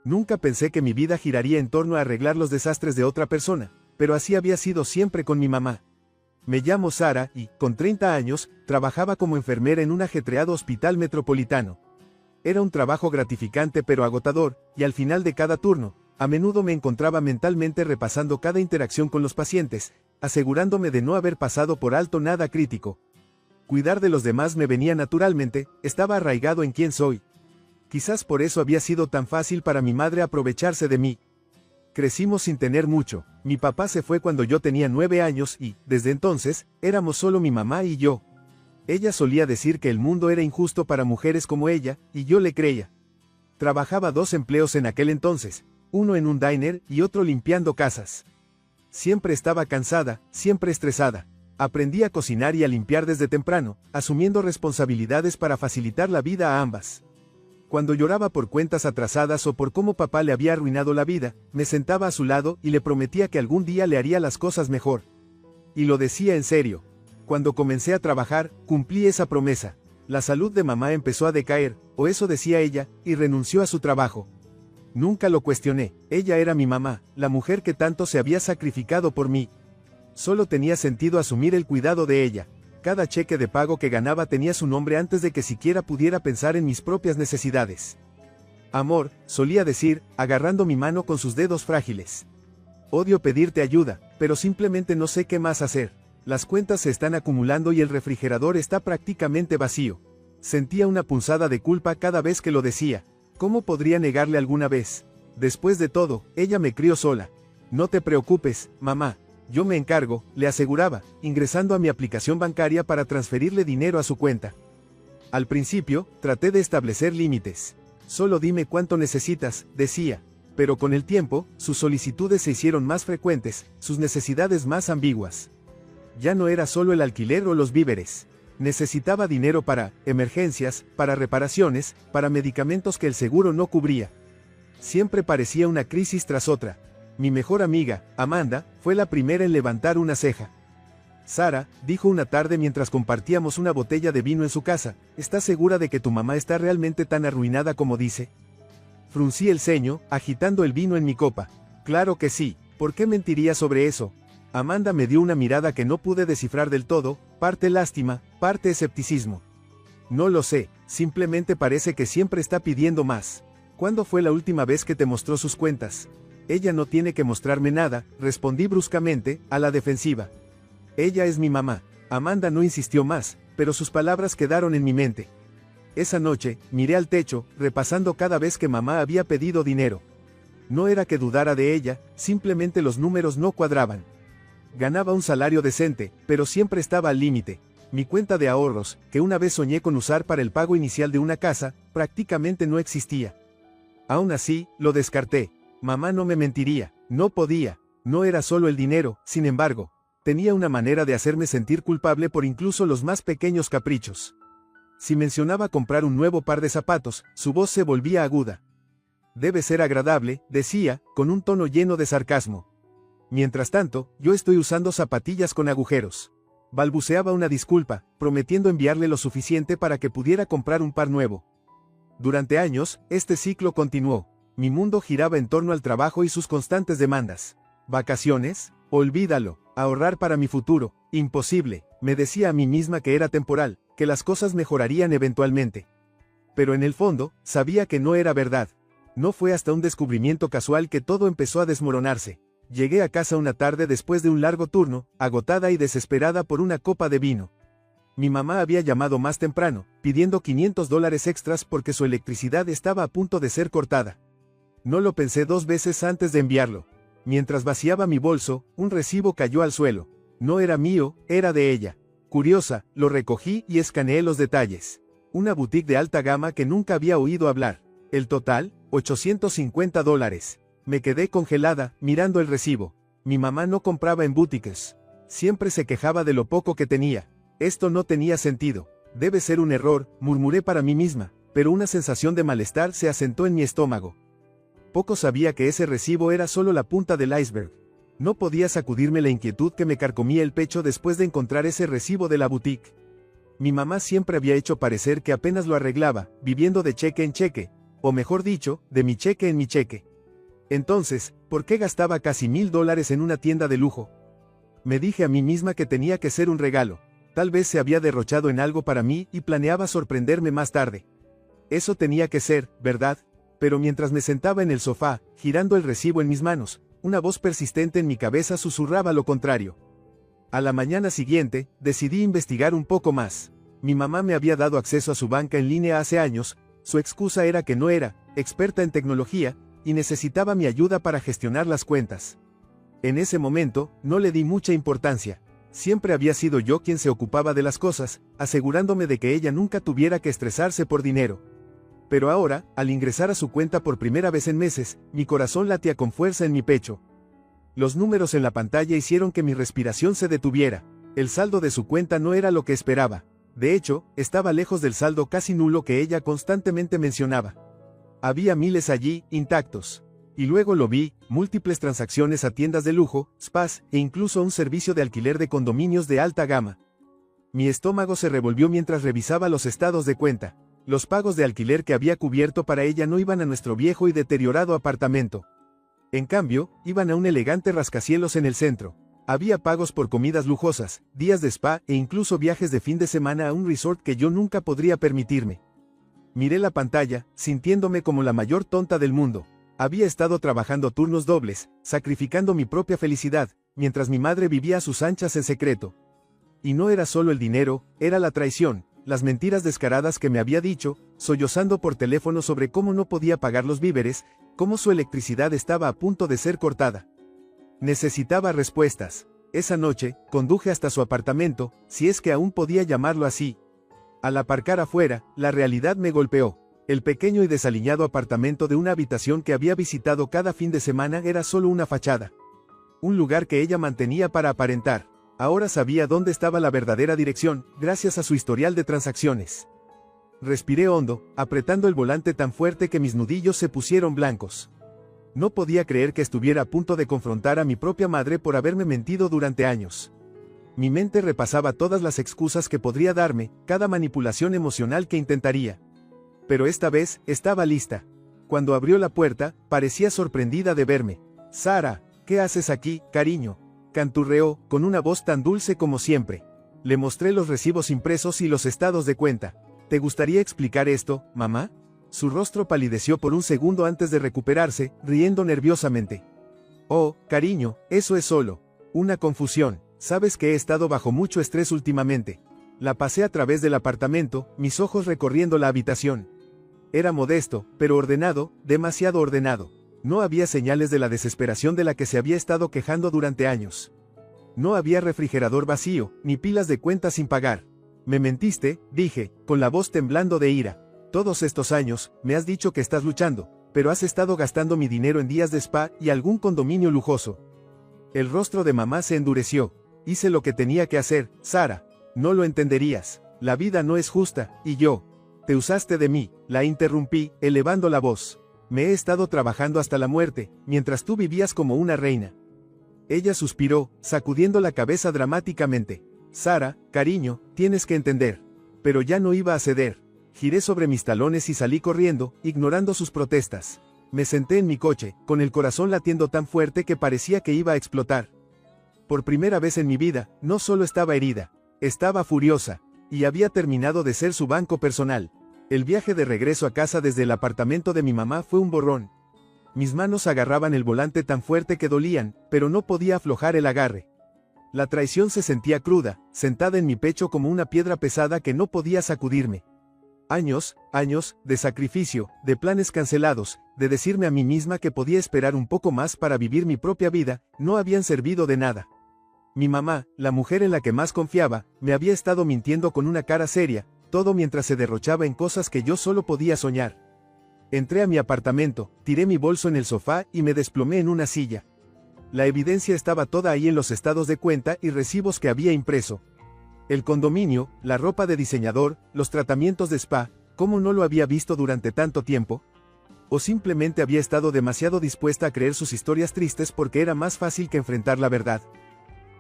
Nunca pensé que mi vida giraría en torno a arreglar los desastres de otra persona, pero así había sido siempre con mi mamá. Me llamo Sara y, con 30 años, trabajaba como enfermera en un ajetreado hospital metropolitano. Era un trabajo gratificante pero agotador, y al final de cada turno, a menudo me encontraba mentalmente repasando cada interacción con los pacientes, asegurándome de no haber pasado por alto nada crítico. Cuidar de los demás me venía naturalmente, estaba arraigado en quién soy. Quizás por eso había sido tan fácil para mi madre aprovecharse de mí. Crecimos sin tener mucho, mi papá se fue cuando yo tenía 9 años y, desde entonces, éramos solo mi mamá y yo. Ella solía decir que el mundo era injusto para mujeres como ella, y yo le creía. Trabajaba 2 empleos en aquel entonces, uno en un diner y otro limpiando casas. Siempre estaba cansada, siempre estresada. Aprendí a cocinar y a limpiar desde temprano, asumiendo responsabilidades para facilitar la vida a ambas. Cuando lloraba por cuentas atrasadas o por cómo papá le había arruinado la vida, me sentaba a su lado y le prometía que algún día le haría las cosas mejor. Y lo decía en serio. Cuando comencé a trabajar, cumplí esa promesa. La salud de mamá empezó a decaer, o eso decía ella, y renunció a su trabajo. Nunca lo cuestioné, ella era mi mamá, la mujer que tanto se había sacrificado por mí. Solo tenía sentido asumir el cuidado de ella. Cada cheque de pago que ganaba tenía su nombre antes de que siquiera pudiera pensar en mis propias necesidades. Amor, solía decir, agarrando mi mano con sus dedos frágiles. Odio pedirte ayuda, pero simplemente no sé qué más hacer. Las cuentas se están acumulando y el refrigerador está prácticamente vacío. Sentía una punzada de culpa cada vez que lo decía. ¿Cómo podría negarle alguna vez? Después de todo, ella me crió sola. No te preocupes, mamá. Yo me encargo, le aseguraba, ingresando a mi aplicación bancaria para transferirle dinero a su cuenta. Al principio, traté de establecer límites. Solo dime cuánto necesitas, decía. Pero con el tiempo, sus solicitudes se hicieron más frecuentes, sus necesidades más ambiguas. Ya no era solo el alquiler o los víveres. Necesitaba dinero para emergencias, para reparaciones, para medicamentos que el seguro no cubría. Siempre parecía una crisis tras otra. Mi mejor amiga, Amanda, fue la primera en levantar una ceja. Sara, dijo una tarde mientras compartíamos una botella de vino en su casa, ¿estás segura de que tu mamá está realmente tan arruinada como dice? Fruncí el ceño, agitando el vino en mi copa. Claro que sí, ¿por qué mentiría sobre eso? Amanda me dio una mirada que no pude descifrar del todo, parte lástima, parte escepticismo. No lo sé, simplemente parece que siempre está pidiendo más. ¿Cuándo fue la última vez que te mostró sus cuentas? Ella no tiene que mostrarme nada, respondí bruscamente, a la defensiva. Ella es mi mamá. Amanda no insistió más, pero sus palabras quedaron en mi mente. Esa noche, miré al techo, repasando cada vez que mamá había pedido dinero. No era que dudara de ella, simplemente los números no cuadraban. Ganaba un salario decente, pero siempre estaba al límite. Mi cuenta de ahorros, que una vez soñé con usar para el pago inicial de una casa, prácticamente no existía. Aún así, lo descarté. Mamá no me mentiría, no podía, no era solo el dinero, sin embargo, tenía una manera de hacerme sentir culpable por incluso los más pequeños caprichos. Si mencionaba comprar un nuevo par de zapatos, su voz se volvía aguda. Debe ser agradable, decía, con un tono lleno de sarcasmo. Mientras tanto, yo estoy usando zapatillas con agujeros. Balbuceaba una disculpa, prometiendo enviarle lo suficiente para que pudiera comprar un par nuevo. Durante años, este ciclo continuó. Mi mundo giraba en torno al trabajo y sus constantes demandas. ¿Vacaciones? Olvídalo. Ahorrar para mi futuro. Imposible. Me decía a mí misma que era temporal, que las cosas mejorarían eventualmente. Pero en el fondo, sabía que no era verdad. No fue hasta un descubrimiento casual que todo empezó a desmoronarse. Llegué a casa una tarde después de un largo turno, agotada y desesperada por una copa de vino. Mi mamá había llamado más temprano, pidiendo $500 extras porque su electricidad estaba a punto de ser cortada. No lo pensé 2 veces antes de enviarlo. Mientras vaciaba mi bolso, un recibo cayó al suelo. No era mío, era de ella. Curiosa, lo recogí y escaneé los detalles. Una boutique de alta gama que nunca había oído hablar. El total, $850. Me quedé congelada, mirando el recibo. Mi mamá no compraba en boutiques. Siempre se quejaba de lo poco que tenía. Esto no tenía sentido. Debe ser un error, murmuré para mí misma, pero una sensación de malestar se asentó en mi estómago. Poco sabía que ese recibo era solo la punta del iceberg. No podía sacudirme la inquietud que me carcomía el pecho después de encontrar ese recibo de la boutique. Mi mamá siempre había hecho parecer que apenas lo arreglaba, viviendo de cheque en cheque, o mejor dicho, de mi cheque en mi cheque. Entonces, ¿por qué gastaba casi $1000 en una tienda de lujo? Me dije a mí misma que tenía que ser un regalo. Tal vez se había derrochado en algo para mí y planeaba sorprenderme más tarde. Eso tenía que ser, ¿verdad? Pero mientras me sentaba en el sofá, girando el recibo en mis manos, una voz persistente en mi cabeza susurraba lo contrario. A la mañana siguiente, decidí investigar un poco más. Mi mamá me había dado acceso a su banca en línea hace años. Su excusa era que no era experta en tecnología y necesitaba mi ayuda para gestionar las cuentas. En ese momento, no le di mucha importancia. Siempre había sido yo quien se ocupaba de las cosas, asegurándome de que ella nunca tuviera que estresarse por dinero. Pero ahora, al ingresar a su cuenta por primera vez en meses, mi corazón latía con fuerza en mi pecho. Los números en la pantalla hicieron que mi respiración se detuviera. El saldo de su cuenta no era lo que esperaba. De hecho, estaba lejos del saldo casi nulo que ella constantemente mencionaba. Había miles allí, intactos. Y luego lo vi, múltiples transacciones a tiendas de lujo, spas, e incluso un servicio de alquiler de condominios de alta gama. Mi estómago se revolvió mientras revisaba los estados de cuenta. Los pagos de alquiler que había cubierto para ella no iban a nuestro viejo y deteriorado apartamento. En cambio, iban a un elegante rascacielos en el centro. Había pagos por comidas lujosas, días de spa e incluso viajes de fin de semana a un resort que yo nunca podría permitirme. Miré la pantalla, sintiéndome como la mayor tonta del mundo. Había estado trabajando turnos dobles, sacrificando mi propia felicidad, mientras mi madre vivía a sus anchas en secreto. Y no era solo el dinero, era la traición, las mentiras descaradas que me había dicho, sollozando por teléfono sobre cómo no podía pagar los víveres, cómo su electricidad estaba a punto de ser cortada. Necesitaba respuestas. Esa noche, conduje hasta su apartamento, si es que aún podía llamarlo así. Al aparcar afuera, la realidad me golpeó. El pequeño y desaliñado apartamento de una habitación que había visitado cada fin de semana era solo una fachada. Un lugar que ella mantenía para aparentar. Ahora sabía dónde estaba la verdadera dirección, gracias a su historial de transacciones. Respiré hondo, apretando el volante tan fuerte que mis nudillos se pusieron blancos. No podía creer que estuviera a punto de confrontar a mi propia madre por haberme mentido durante años. Mi mente repasaba todas las excusas que podría darme, cada manipulación emocional que intentaría. Pero esta vez, estaba lista. Cuando abrió la puerta, parecía sorprendida de verme. «Sara, ¿qué haces aquí, cariño?», canturreó, con una voz tan dulce como siempre. Le mostré los recibos impresos y los estados de cuenta. «¿Te gustaría explicar esto, mamá?». Su rostro palideció por un segundo antes de recuperarse, riendo nerviosamente. «Oh, cariño, eso es solo una confusión. Sabes que he estado bajo mucho estrés últimamente». La pasé a través del apartamento, mis ojos recorriendo la habitación. Era modesto, pero ordenado, demasiado ordenado. No había señales de la desesperación de la que se había estado quejando durante años. No había refrigerador vacío, ni pilas de cuentas sin pagar. «Me mentiste», dije, con la voz temblando de ira. «Todos estos años, me has dicho que estás luchando, pero has estado gastando mi dinero en días de spa y algún condominio lujoso». El rostro de mamá se endureció. «Hice lo que tenía que hacer, Sara. No lo entenderías. La vida no es justa, y yo. Te usaste de mí», la interrumpí, elevando la voz. «Me he estado trabajando hasta la muerte, mientras tú vivías como una reina». Ella suspiró, sacudiendo la cabeza dramáticamente. «Sara, cariño, tienes que entender». Pero ya no iba a ceder. Giré sobre mis talones y salí corriendo, ignorando sus protestas. Me senté en mi coche, con el corazón latiendo tan fuerte que parecía que iba a explotar. Por primera vez en mi vida, no solo estaba herida, estaba furiosa, y había terminado de ser su banco personal. El viaje de regreso a casa desde el apartamento de mi mamá fue un borrón. Mis manos agarraban el volante tan fuerte que dolían, pero no podía aflojar el agarre. La traición se sentía cruda, sentada en mi pecho como una piedra pesada que no podía sacudirme. Años de sacrificio, de planes cancelados, de decirme a mí misma que podía esperar un poco más para vivir mi propia vida, no habían servido de nada. Mi mamá, la mujer en la que más confiaba, me había estado mintiendo con una cara seria, todo mientras se derrochaba en cosas que yo solo podía soñar. Entré a mi apartamento, tiré mi bolso en el sofá y me desplomé en una silla. La evidencia estaba toda ahí en los estados de cuenta y recibos que había impreso. El condominio, la ropa de diseñador, los tratamientos de spa, ¿cómo no lo había visto durante tanto tiempo? ¿O simplemente había estado demasiado dispuesta a creer sus historias tristes porque era más fácil que enfrentar la verdad?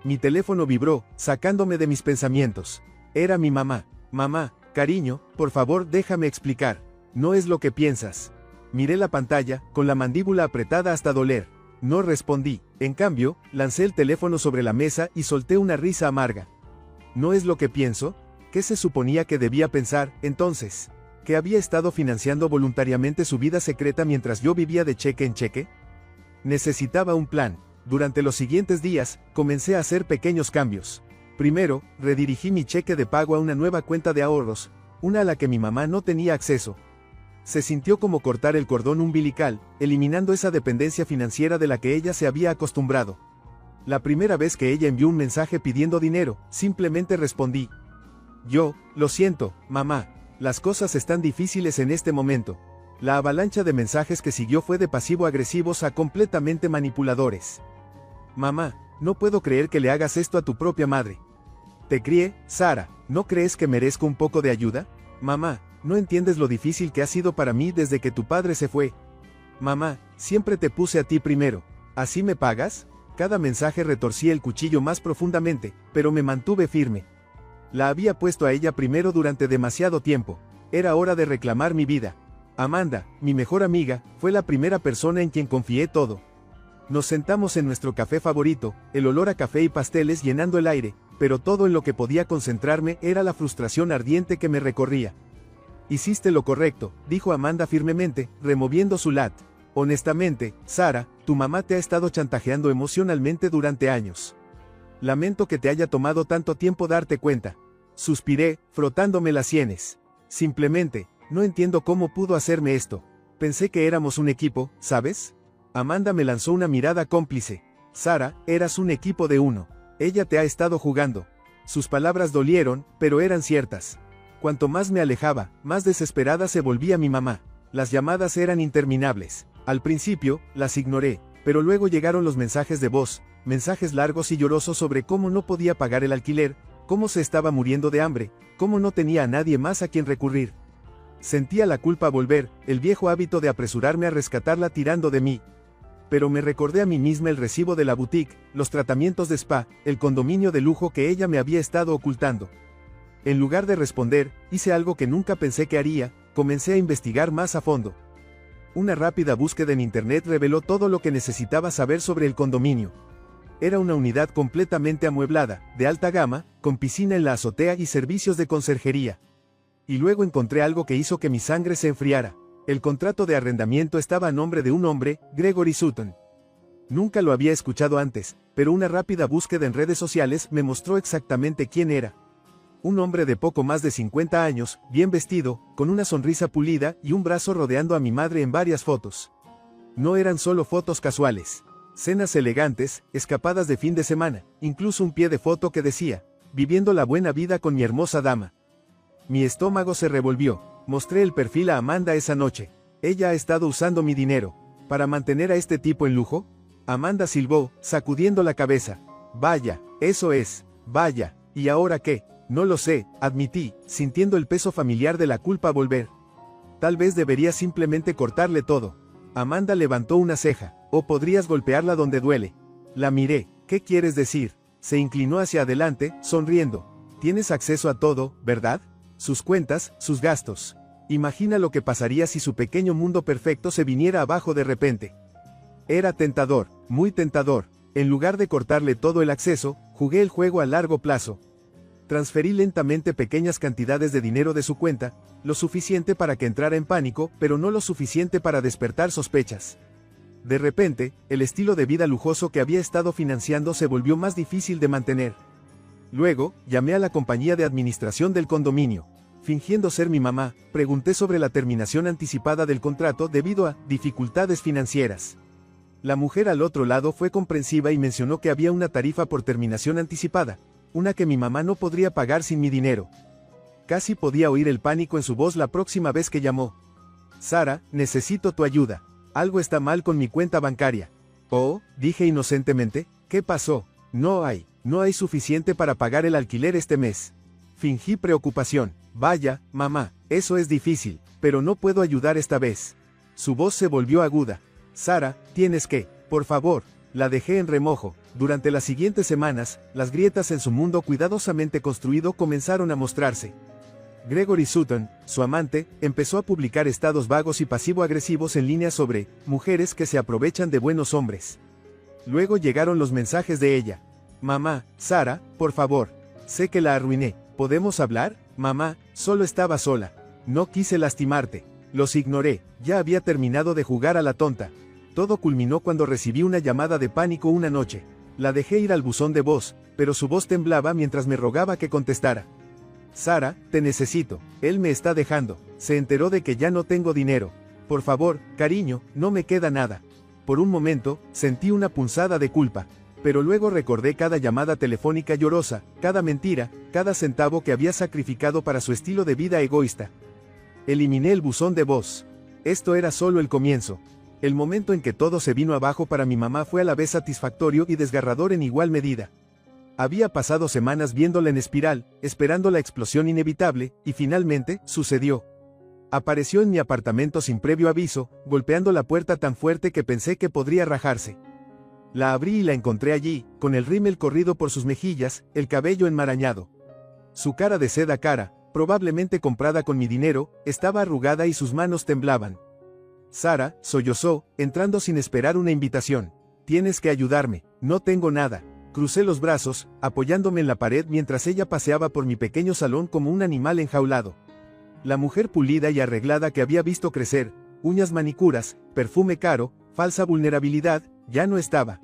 Mi teléfono vibró, sacándome de mis pensamientos. Era mi mamá. «Mamá, cariño, por favor déjame explicar. No es lo que piensas». Miré la pantalla, con la mandíbula apretada hasta doler. No respondí. En cambio, lancé el teléfono sobre la mesa y solté una risa amarga. ¿No es lo que pienso? ¿Qué se suponía que debía pensar, entonces? ¿Que había estado financiando voluntariamente su vida secreta mientras yo vivía de cheque en cheque? Necesitaba un plan. Durante los siguientes días, comencé a hacer pequeños cambios. Primero, redirigí mi cheque de pago a una nueva cuenta de ahorros, una a la que mi mamá no tenía acceso. Se sintió como cortar el cordón umbilical, eliminando esa dependencia financiera de la que ella se había acostumbrado. La primera vez que ella envió un mensaje pidiendo dinero, simplemente respondí. Lo siento, mamá, las cosas están difíciles en este momento. La avalancha de mensajes que siguió fue de pasivo-agresivos a completamente manipuladores. Mamá, no puedo creer que le hagas esto a tu propia madre. Te crié, Sara, ¿no crees que merezco un poco de ayuda? Mamá, no entiendes lo difícil que ha sido para mí desde que tu padre se fue. Mamá, siempre te puse a ti primero. ¿Así me pagas? Cada mensaje retorcía el cuchillo más profundamente, pero me mantuve firme. La había puesto a ella primero durante demasiado tiempo. Era hora de reclamar mi vida. Amanda, mi mejor amiga, fue la primera persona en quien confié todo. Nos sentamos en nuestro café favorito, el olor a café y pasteles llenando el aire, pero todo en lo que podía concentrarme era la frustración ardiente que me recorría. Hiciste lo correcto, dijo Amanda firmemente, removiendo su lat. Honestamente, Sara, tu mamá te ha estado chantajeando emocionalmente durante años. Lamento que te haya tomado tanto tiempo darte cuenta. Suspiré, frotándome las sienes. Simplemente, no entiendo cómo pudo hacerme esto. Pensé que éramos un equipo, ¿sabes? Amanda me lanzó una mirada cómplice. Sara, eras un equipo de uno. Ella te ha estado jugando. Sus palabras dolieron, pero eran ciertas. Cuanto más me alejaba, más desesperada se volvía mi mamá. Las llamadas eran interminables. Al principio, las ignoré, pero luego llegaron los mensajes de voz, mensajes largos y llorosos sobre cómo no podía pagar el alquiler, cómo se estaba muriendo de hambre, cómo no tenía a nadie más a quien recurrir. Sentía la culpa volver, el viejo hábito de apresurarme a rescatarla tirando de mí. Pero me recordé a mí misma el recibo de la boutique, los tratamientos de spa, el condominio de lujo que ella me había estado ocultando. En lugar de responder, hice algo que nunca pensé que haría, comencé a investigar más a fondo. Una rápida búsqueda en internet reveló todo lo que necesitaba saber sobre el condominio. Era una unidad completamente amueblada, de alta gama, con piscina en la azotea y servicios de conserjería. Y luego encontré algo que hizo que mi sangre se enfriara. El contrato de arrendamiento estaba a nombre de un hombre, Gregory Sutton. Nunca lo había escuchado antes, pero una rápida búsqueda en redes sociales me mostró exactamente quién era. Un hombre de poco más de 50 años, bien vestido, con una sonrisa pulida y un brazo rodeando a mi madre en varias fotos. No eran solo fotos casuales. Cenas elegantes, escapadas de fin de semana, incluso un pie de foto que decía, viviendo la buena vida con mi hermosa dama. Mi estómago se revolvió. Mostré el perfil a Amanda esa noche. Ella ha estado usando mi dinero. ¿Para mantener a este tipo en lujo? Amanda silbó, sacudiendo la cabeza. Vaya, eso es, vaya, ¿y ahora qué? No lo sé, admití, sintiendo el peso familiar de la culpa volver. Tal vez debería simplemente cortarle todo. Amanda levantó una ceja. O podrías golpearla donde duele. La miré. ¿Qué quieres decir? Se inclinó hacia adelante, sonriendo. Tienes acceso a todo, ¿verdad? Sus cuentas, sus gastos. Imagina lo que pasaría si su pequeño mundo perfecto se viniera abajo de repente. Era tentador, muy tentador. En lugar de cortarle todo el acceso, jugué el juego a largo plazo. Transferí lentamente pequeñas cantidades de dinero de su cuenta, lo suficiente para que entrara en pánico, pero no lo suficiente para despertar sospechas. De repente, el estilo de vida lujoso que había estado financiando se volvió más difícil de mantener. Luego, llamé a la compañía de administración del condominio. Fingiendo ser mi mamá, pregunté sobre la terminación anticipada del contrato debido a dificultades financieras. La mujer al otro lado fue comprensiva y mencionó que había una tarifa por terminación anticipada, una que mi mamá no podría pagar sin mi dinero. Casi podía oír el pánico en su voz la próxima vez que llamó. Sara, necesito tu ayuda. Algo está mal con mi cuenta bancaria. Oh, dije inocentemente, ¿qué pasó? No hay suficiente para pagar el alquiler este mes. Fingí preocupación. Vaya, mamá, eso es difícil, pero no puedo ayudar esta vez. Su voz se volvió aguda. Sara, tienes que, por favor. La dejé en remojo. Durante las siguientes semanas, las grietas en su mundo cuidadosamente construido comenzaron a mostrarse. Gregory Sutton, su amante, empezó a publicar estados vagos y pasivo-agresivos en línea sobre mujeres que se aprovechan de buenos hombres. Luego llegaron los mensajes de ella. Mamá, Sara, por favor. Sé que la arruiné. ¿Podemos hablar? Mamá, solo estaba sola. No quise lastimarte. Los ignoré. Ya había terminado de jugar a la tonta. Todo culminó cuando recibí una llamada de pánico una noche. La dejé ir al buzón de voz, pero su voz temblaba mientras me rogaba que contestara. Sara, te necesito. Él me está dejando. Se enteró de que ya no tengo dinero. Por favor, cariño, no me queda nada. Por un momento, sentí una punzada de culpa. Pero luego recordé cada llamada telefónica llorosa, cada mentira, cada centavo que había sacrificado para su estilo de vida egoísta. Eliminé el buzón de voz. Esto era solo el comienzo. El momento en que todo se vino abajo para mi mamá fue a la vez satisfactorio y desgarrador en igual medida. Había pasado semanas viéndola en espiral, esperando la explosión inevitable, y finalmente, sucedió. Apareció en mi apartamento sin previo aviso, golpeando la puerta tan fuerte que pensé que podría rajarse. La abrí y la encontré allí, con el rímel corrido por sus mejillas, el cabello enmarañado. Su cara de seda cara, probablemente comprada con mi dinero, estaba arrugada y sus manos temblaban. Sara, sollozó, entrando sin esperar una invitación. Tienes que ayudarme, no tengo nada. Crucé los brazos, apoyándome en la pared mientras ella paseaba por mi pequeño salón como un animal enjaulado. La mujer pulida y arreglada que había visto crecer, uñas manicuras, perfume caro, falsa vulnerabilidad, ya no estaba.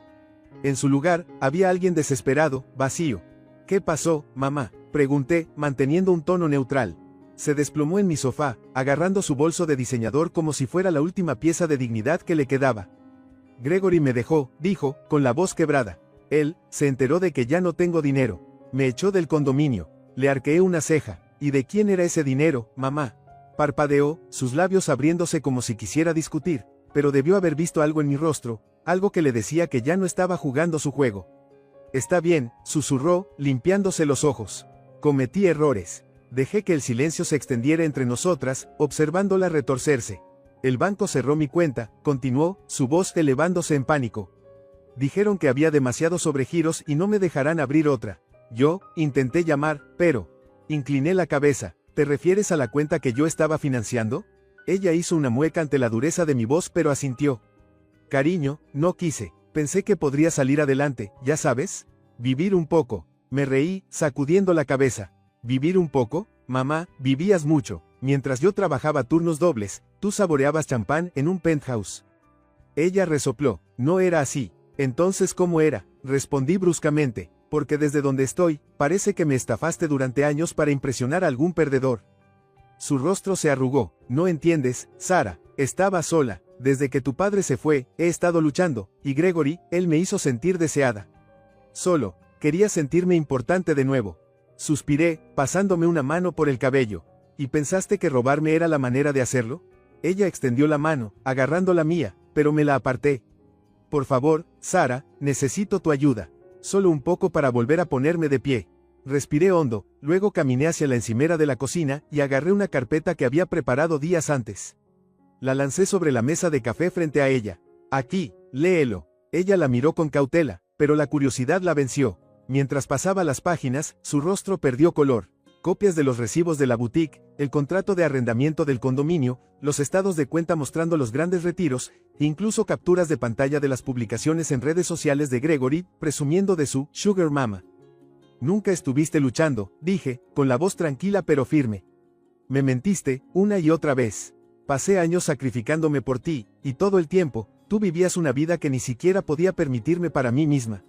En su lugar, había alguien desesperado, vacío. ¿Qué pasó, mamá?, pregunté, manteniendo un tono neutral. Se desplomó en mi sofá, agarrando su bolso de diseñador como si fuera la última pieza de dignidad que le quedaba. Gregory me dejó, dijo, con la voz quebrada. Él, se enteró de que ya no tengo dinero. Me echó del condominio. Le arqueé una ceja. ¿Y de quién era ese dinero, mamá? Parpadeó, sus labios abriéndose como si quisiera discutir, pero debió haber visto algo en mi rostro, algo que le decía que ya no estaba jugando su juego. Está bien, susurró, limpiándose los ojos. Cometí errores. Dejé que el silencio se extendiera entre nosotras, observándola retorcerse. El banco cerró mi cuenta, continuó, su voz elevándose en pánico. Dijeron que había demasiados sobregiros y no me dejarán abrir otra. Yo, intenté llamar, pero... Incliné la cabeza. ¿Te refieres a la cuenta que yo estaba financiando? Ella hizo una mueca ante la dureza de mi voz pero asintió. Cariño, no quise. Pensé que podría salir adelante, ya sabes. Vivir un poco. Me reí, sacudiendo la cabeza. ¿Vivir un poco? Mamá, vivías mucho. Mientras yo trabajaba turnos dobles, tú saboreabas champán en un penthouse. Ella resopló. No era así. Entonces, ¿cómo era? Respondí bruscamente. Porque desde donde estoy, parece que me estafaste durante años para impresionar a algún perdedor. Su rostro se arrugó. No entiendes, Sara, estaba sola. Desde que tu padre se fue, he estado luchando, y Gregory, él me hizo sentir deseada. Solo, quería sentirme importante de nuevo. Suspiré, pasándome una mano por el cabello. ¿Y pensaste que robarme era la manera de hacerlo? Ella extendió la mano, agarrando la mía, pero me la aparté. Por favor, Sara, necesito tu ayuda. Solo un poco para volver a ponerme de pie. Respiré hondo, luego caminé hacia la encimera de la cocina y agarré una carpeta que había preparado días antes. La lancé sobre la mesa de café frente a ella. Aquí, léelo. Ella la miró con cautela, pero la curiosidad la venció. Mientras pasaba las páginas, su rostro perdió color. Copias de los recibos de la boutique, el contrato de arrendamiento del condominio, los estados de cuenta mostrando los grandes retiros, e incluso capturas de pantalla de las publicaciones en redes sociales de Gregory, presumiendo de su Sugar Mama. Nunca estuviste luchando, dije, con la voz tranquila pero firme. Me mentiste, una y otra vez. Pasé años sacrificándome por ti, y todo el tiempo, tú vivías una vida que ni siquiera podía permitirme para mí misma.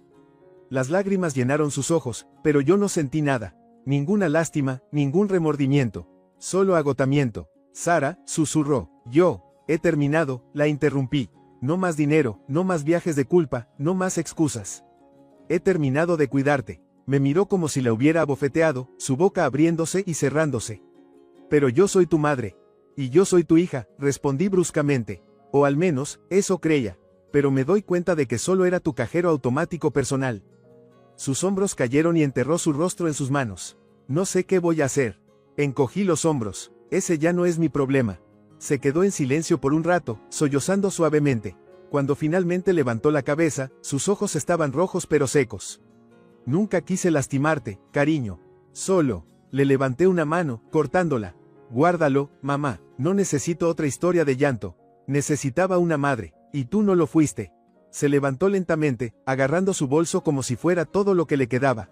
Las lágrimas llenaron sus ojos, pero yo no sentí nada. Ninguna lástima, ningún remordimiento. Solo agotamiento. Sara, susurró. Yo, he terminado, la interrumpí. No más dinero, no más viajes de culpa, no más excusas. He terminado de cuidarte. Me miró como si la hubiera abofeteado, su boca abriéndose y cerrándose. Pero yo soy tu madre. Y yo soy tu hija, respondí bruscamente. O al menos, eso creía. Pero me doy cuenta de que solo era tu cajero automático personal. Sus hombros cayeron y enterró su rostro en sus manos. No sé qué voy a hacer. Encogí los hombros. Ese ya no es mi problema. Se quedó en silencio por un rato, sollozando suavemente. Cuando finalmente levantó la cabeza, sus ojos estaban rojos pero secos. Nunca quise lastimarte, cariño. Solo, le levanté una mano, cortándola. Guárdalo, mamá, no necesito otra historia de llanto. Necesitaba una madre, y tú no lo fuiste. Se levantó lentamente, agarrando su bolso como si fuera todo lo que le quedaba.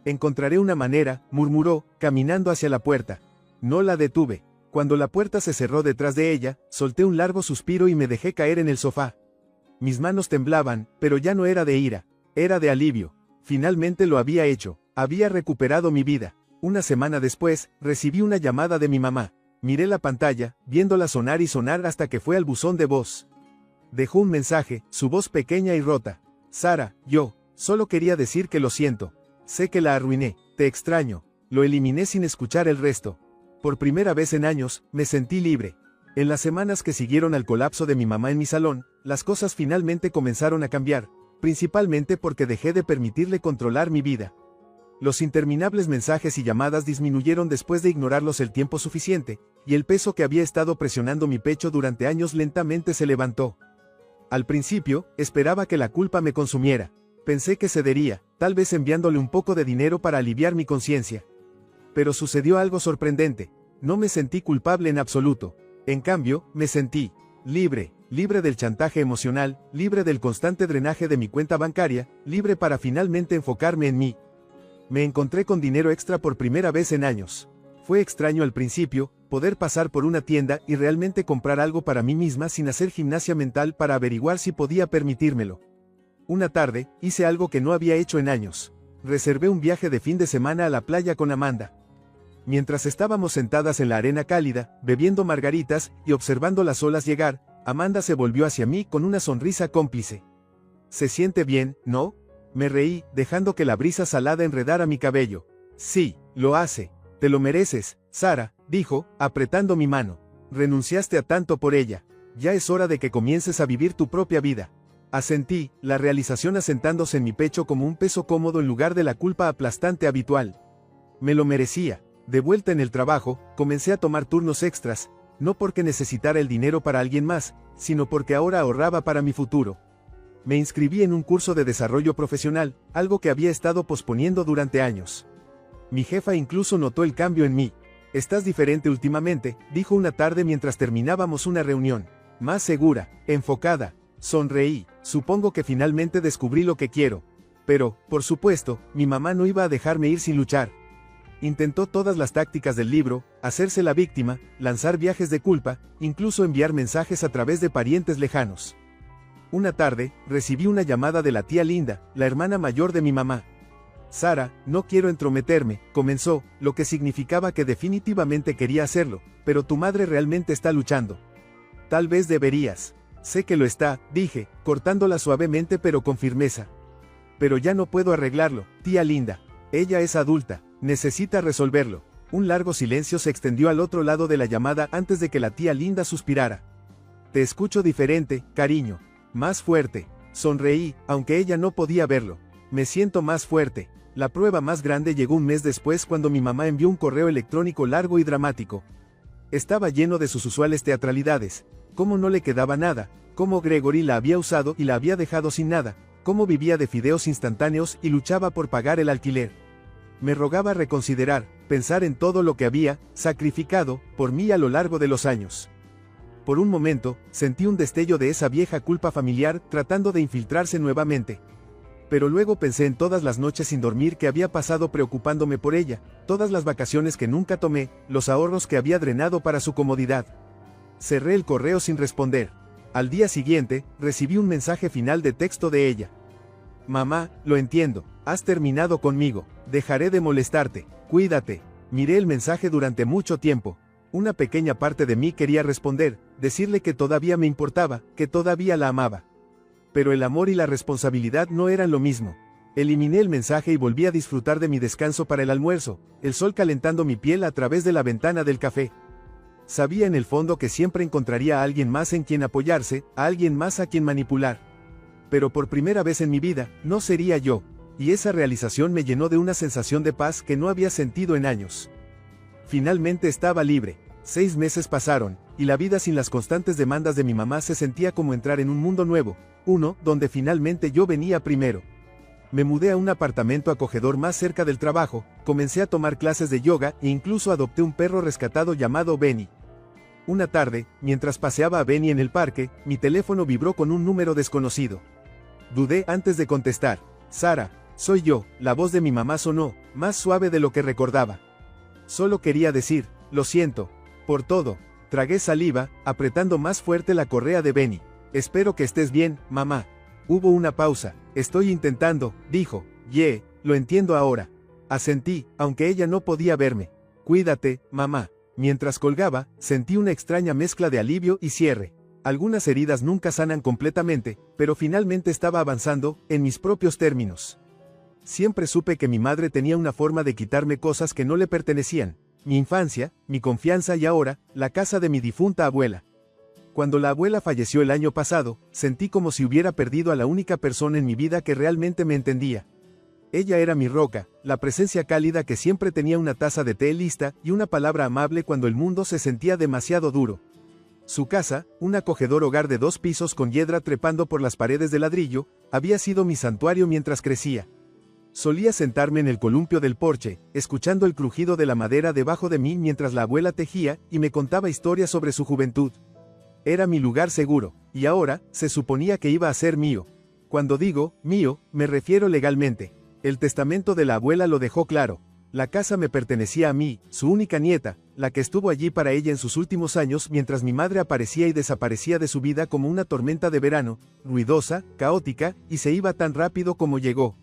Encontraré una manera, murmuró, caminando hacia la puerta. No la detuve. Cuando la puerta se cerró detrás de ella, solté un largo suspiro y me dejé caer en el sofá. Mis manos temblaban, pero ya no era de ira, era de alivio. Finalmente lo había hecho, había recuperado mi vida. Una semana después, recibí una llamada de mi mamá. Miré la pantalla, viéndola sonar y sonar hasta que fue al buzón de voz. Dejó un mensaje, su voz pequeña y rota. Sara, yo, solo quería decir que lo siento. Sé que la arruiné, te extraño. Lo eliminé sin escuchar el resto. Por primera vez en años, me sentí libre. En las semanas que siguieron al colapso de mi mamá en mi salón, las cosas finalmente comenzaron a cambiar, principalmente porque dejé de permitirle controlar mi vida. Los interminables mensajes y llamadas disminuyeron después de ignorarlos el tiempo suficiente, y el peso que había estado presionando mi pecho durante años lentamente se levantó. Al principio, esperaba que la culpa me consumiera. Pensé que cedería, tal vez enviándole un poco de dinero para aliviar mi conciencia. Pero sucedió algo sorprendente. No me sentí culpable en absoluto. En cambio, me sentí libre, libre del chantaje emocional, libre del constante drenaje de mi cuenta bancaria, libre para finalmente enfocarme en mí. Me encontré con dinero extra por primera vez en años. Fue extraño al principio, poder pasar por una tienda y realmente comprar algo para mí misma sin hacer gimnasia mental para averiguar si podía permitírmelo. Una tarde, hice algo que no había hecho en años. Reservé un viaje de fin de semana a la playa con Amanda. Mientras estábamos sentadas en la arena cálida, bebiendo margaritas y observando las olas llegar, Amanda se volvió hacia mí con una sonrisa cómplice. «¿Se siente bien, no?» Me reí, dejando que la brisa salada enredara mi cabello. «Sí, lo hace. Te lo mereces, Sara», dijo, apretando mi mano. «Renunciaste a tanto por ella. Ya es hora de que comiences a vivir tu propia vida». Asentí, la realización asentándose en mi pecho como un peso cómodo en lugar de la culpa aplastante habitual. Me lo merecía. De vuelta en el trabajo, comencé a tomar turnos extras, no porque necesitara el dinero para alguien más, sino porque ahora ahorraba para mi futuro. Me inscribí en un curso de desarrollo profesional, algo que había estado posponiendo durante años. Mi jefa incluso notó el cambio en mí. «Estás diferente últimamente», dijo una tarde mientras terminábamos una reunión. «Más segura, enfocada». Sonreí, supongo que finalmente descubrí lo que quiero. Pero, por supuesto, mi mamá no iba a dejarme ir sin luchar. Intentó todas las tácticas del libro, hacerse la víctima, lanzar viajes de culpa, incluso enviar mensajes a través de parientes lejanos. Una tarde, recibí una llamada de la tía Linda, la hermana mayor de mi mamá. «Sara, no quiero entrometerme», comenzó, lo que significaba que definitivamente quería hacerlo, «pero tu madre realmente está luchando». «Tal vez deberías». «Sé que lo está», dije, cortándola suavemente pero con firmeza. «Pero ya no puedo arreglarlo, tía Linda. Ella es adulta, necesita resolverlo». Un largo silencio se extendió al otro lado de la llamada antes de que la tía Linda suspirara. «Te escucho diferente, cariño. Más fuerte». Sonreí, aunque ella no podía verlo. «Me siento más fuerte». La prueba más grande llegó un mes después cuando mi mamá envió un correo electrónico largo y dramático. Estaba lleno de sus usuales teatralidades. Cómo no le quedaba nada, cómo Gregory la había usado y la había dejado sin nada, cómo vivía de fideos instantáneos y luchaba por pagar el alquiler. Me rogaba reconsiderar, pensar en todo lo que había sacrificado por mí a lo largo de los años. Por un momento, sentí un destello de esa vieja culpa familiar tratando de infiltrarse nuevamente. Pero luego pensé en todas las noches sin dormir que había pasado preocupándome por ella, todas las vacaciones que nunca tomé, los ahorros que había drenado para su comodidad. Cerré el correo sin responder. Al día siguiente, recibí un mensaje final de texto de ella. «Mamá, lo entiendo, has terminado conmigo, dejaré de molestarte, cuídate». Miré el mensaje durante mucho tiempo. Una pequeña parte de mí quería responder, decirle que todavía me importaba, que todavía la amaba. Pero el amor y la responsabilidad no eran lo mismo. Eliminé el mensaje y volví a disfrutar de mi descanso para el almuerzo, el sol calentando mi piel a través de la ventana del café. Sabía en el fondo que siempre encontraría a alguien más en quien apoyarse, a alguien más a quien manipular. Pero por primera vez en mi vida, no sería yo, y esa realización me llenó de una sensación de paz que no había sentido en años. Finalmente estaba libre. 6 meses pasaron, y la vida sin las constantes demandas de mi mamá se sentía como entrar en un mundo nuevo, uno donde finalmente yo venía primero. Me mudé a un apartamento acogedor más cerca del trabajo, comencé a tomar clases de yoga e incluso adopté un perro rescatado llamado Benny. Una tarde, mientras paseaba a Benny en el parque, mi teléfono vibró con un número desconocido. Dudé antes de contestar. Sara, soy yo. La voz de mi mamá sonó, más suave de lo que recordaba. Solo quería decir, lo siento. Por todo. Tragué saliva, apretando más fuerte la correa de Benny. Espero que estés bien, mamá. Hubo una pausa. Estoy intentando, dijo. Lo entiendo ahora. Asentí, aunque ella no podía verme. Cuídate, mamá. Mientras colgaba, sentí una extraña mezcla de alivio y cierre. Algunas heridas nunca sanan completamente, pero finalmente estaba avanzando, en mis propios términos. Siempre supe que mi madre tenía una forma de quitarme cosas que no le pertenecían. Mi infancia, mi confianza y ahora, la casa de mi difunta abuela. Cuando la abuela falleció el año pasado, sentí como si hubiera perdido a la única persona en mi vida que realmente me entendía. Ella era mi roca, la presencia cálida que siempre tenía una taza de té lista y una palabra amable cuando el mundo se sentía demasiado duro. Su casa, un acogedor hogar de 2 pisos con hiedra trepando por las paredes de ladrillo, había sido mi santuario mientras crecía. Solía sentarme en el columpio del porche, escuchando el crujido de la madera debajo de mí mientras la abuela tejía y me contaba historias sobre su juventud. Era mi lugar seguro, y ahora, se suponía que iba a ser mío. Cuando digo, mío, me refiero legalmente. El testamento de la abuela lo dejó claro. La casa me pertenecía a mí, su única nieta, la que estuvo allí para ella en sus últimos años mientras mi madre aparecía y desaparecía de su vida como una tormenta de verano, ruidosa, caótica, y se iba tan rápido como llegó.